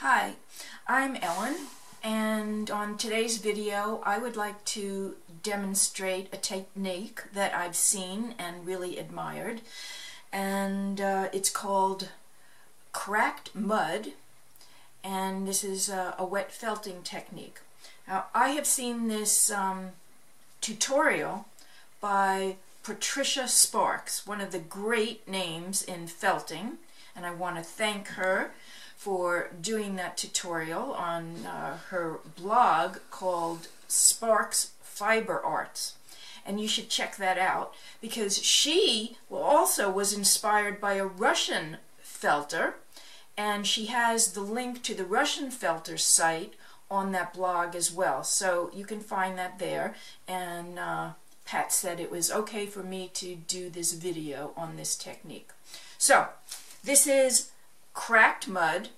Hi, I'm Ellen, and on today's video I would like to demonstrate a technique that I've seen and really admired, and it's called cracked mud, and this is a wet felting technique. Now, I have seen this tutorial by Patricia Sparks, one of the great names in felting, and I want to thank her for doing that tutorial on her blog called Sparks Fiber Arts. And you should check that out because she also was inspired by a Russian felter, and she has the link to the Russian felter site on that blog as well. So you can find that there, and Pat said it was okay for me to do this video on this technique. So this is cracked mud,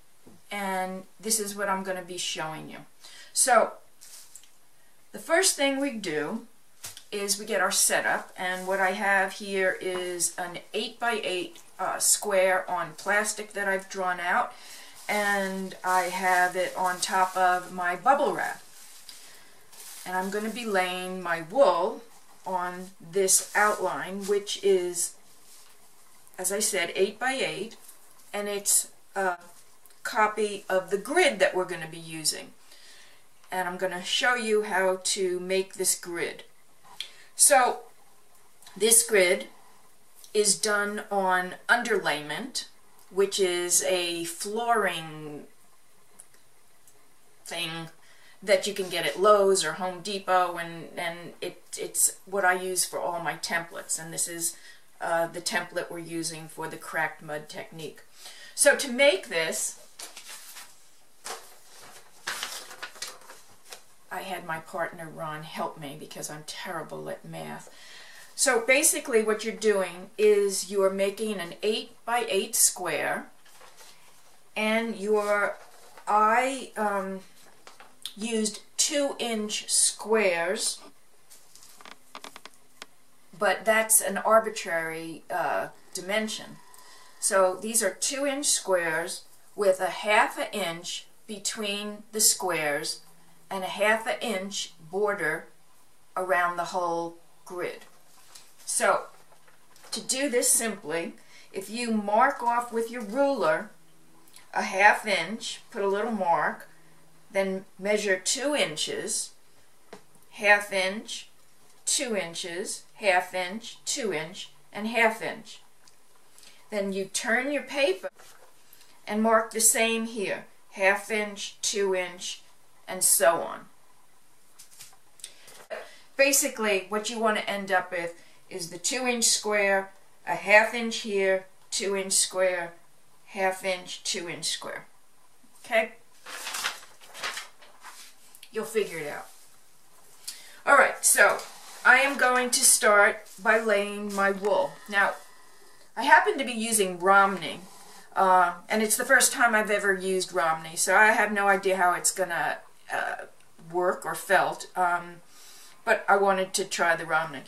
and this is what I'm going to be showing you. So the first thing we do is we get our setup, and what I have here is an 8x8 square on plastic that I've drawn out, and I have it on top of my bubble wrap, and I'm going to be laying my wool on this outline, which is, as I said, 8x8, and it's a copy of the grid that we're going to be using, and I'm going to show you how to make this grid. So this grid is done on underlayment, which is a flooring thing that you can get at Lowe's or Home Depot, and it's what I use for all my templates, and this is the template we're using for the cracked mud technique. So to make this, I had my partner Ron help me because I'm terrible at math. So basically what you're doing is you are making an 8x8 square, and I used 2-inch squares, but that's an arbitrary dimension. So these are 2-inch squares with a 1/2 inch between the squares and a 1/2 inch border around the whole grid. So to do this simply, if you mark off with your ruler a 1/2 inch, put a little mark, then measure 2 inches, 1/2 inch, 2 inches, 1/2 inch, 2 inch, and 1/2 inch. Then you turn your paper and mark the same here, 1/2 inch, 2 inch, and so on. Basically, what you want to end up with is the 2-inch square, a 1/2 inch here, 2-inch square, 1/2 inch, 2-inch square. Okay? You'll figure it out. Alright, so I am going to start by laying my wool. Now, I happen to be using Romney, and it's the first time I've ever used Romney, so I have no idea how it's going to work or felt, but I wanted to try the Romney.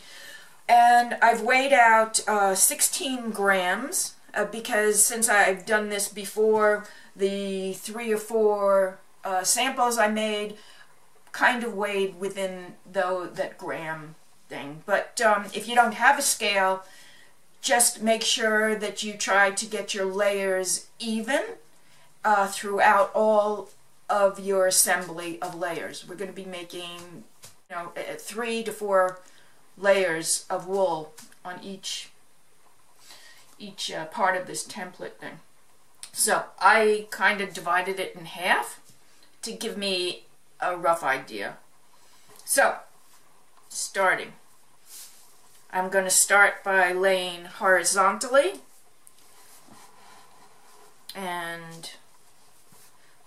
And I've weighed out 16 grams, because since I've done this before, the 3 or 4 samples I made kind of weighed within that gram thing. But if you don't have a scale, just make sure that you try to get your layers even throughout all of your assembly of layers. We're going to be making, 3 to 4 layers of wool on each part of this template thing. So I kind of divided it in half to give me a rough idea. So, starting. I'm going to start by laying horizontally, and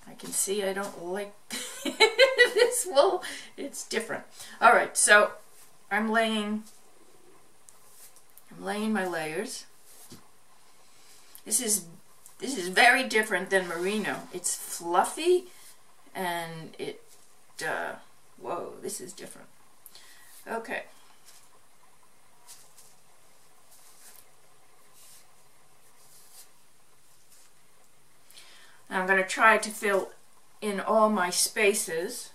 I can see I don't like this wool. It's different. Alright, so I'm laying my layers. This is very different than merino. It's fluffy, and whoa, this is different. Okay. I'm going to try to fill in all my spaces.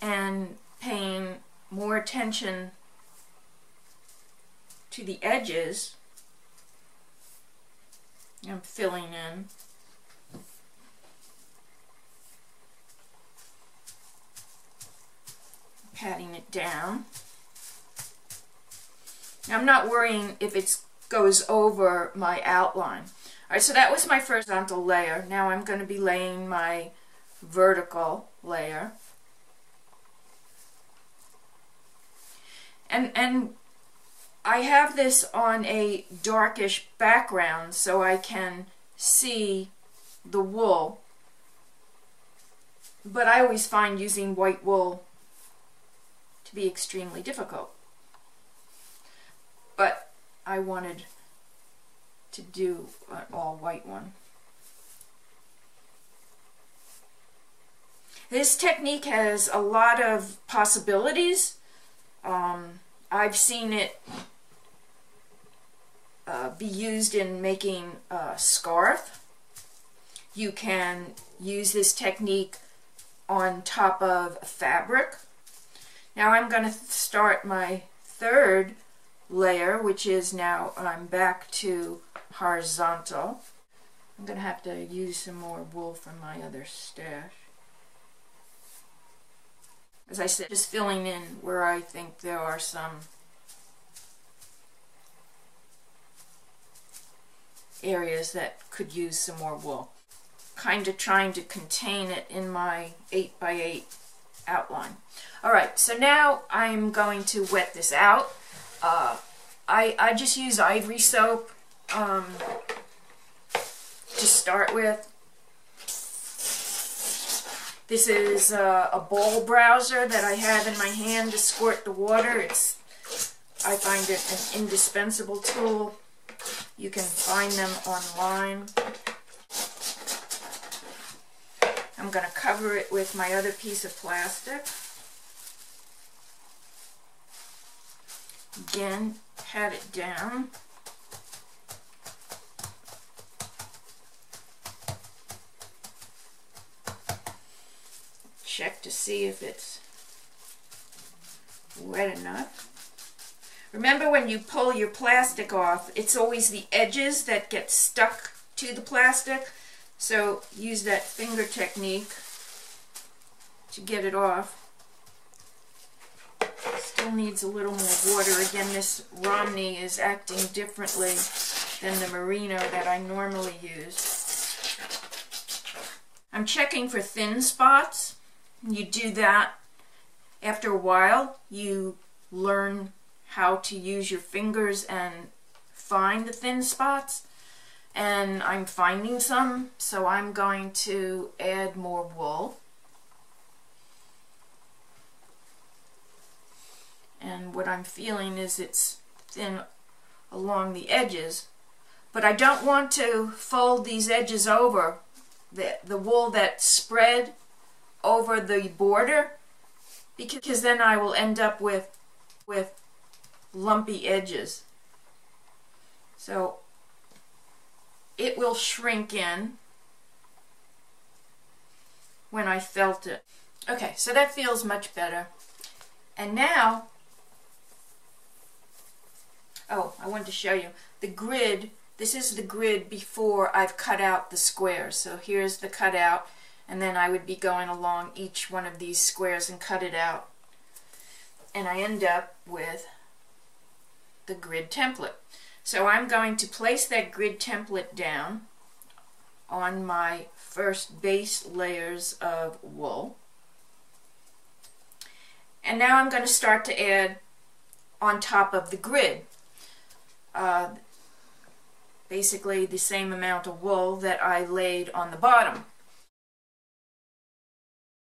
And paying more attention to the edges. I'm filling in. Patting it down. Now, I'm not worrying if it goes over my outline. Alright, so that was my first horizontal layer. Now I'm going to be laying my vertical layer. And I have this on a darkish background so I can see the wool. But I always find using white wool to be extremely difficult. But I wanted to do an all white one. This technique has a lot of possibilities. I've seen it be used in making a scarf. You can use this technique on top of fabric. Now I'm going to start my third layer, which is now I'm back to horizontal. I'm going to have to use some more wool from my other stash. As I said, just filling in where I think there are some areas that could use some more wool. Kind of trying to contain it in my 8x8 outline. Alright, so now I'm going to wet this out. I just use Ivory soap to start with. This is a bowl browser that I have in my hand to squirt the water. I find it an indispensable tool. You can find them online. I'm going to cover it with my other piece of plastic. Again, pat it down. Check to see if it's wet enough. Remember, when you pull your plastic off, it's always the edges that get stuck to the plastic. So use that finger technique to get it off. Still needs a little more water. Again, this Romney is acting differently than the Merino that I normally use. I'm checking for thin spots. You do that after a while. You learn how to use your fingers and find the thin spots. And I'm finding some, so I'm going to add more wool. And what I'm feeling is it's thin along the edges, but I don't want to fold these edges over. The wool that spread over the border, because then I will end up with lumpy edges. So it will shrink in when I felt it. Okay, so that feels much better. And now, oh, I wanted to show you the grid. This is the grid before I've cut out the squares. So here's the cutout, and then I would be going along each one of these squares and cut it out. And I end up with the grid template. So I'm going to place that grid template down on my first base layers of wool. And now I'm going to start to add on top of the grid. Basically the same amount of wool that I laid on the bottom.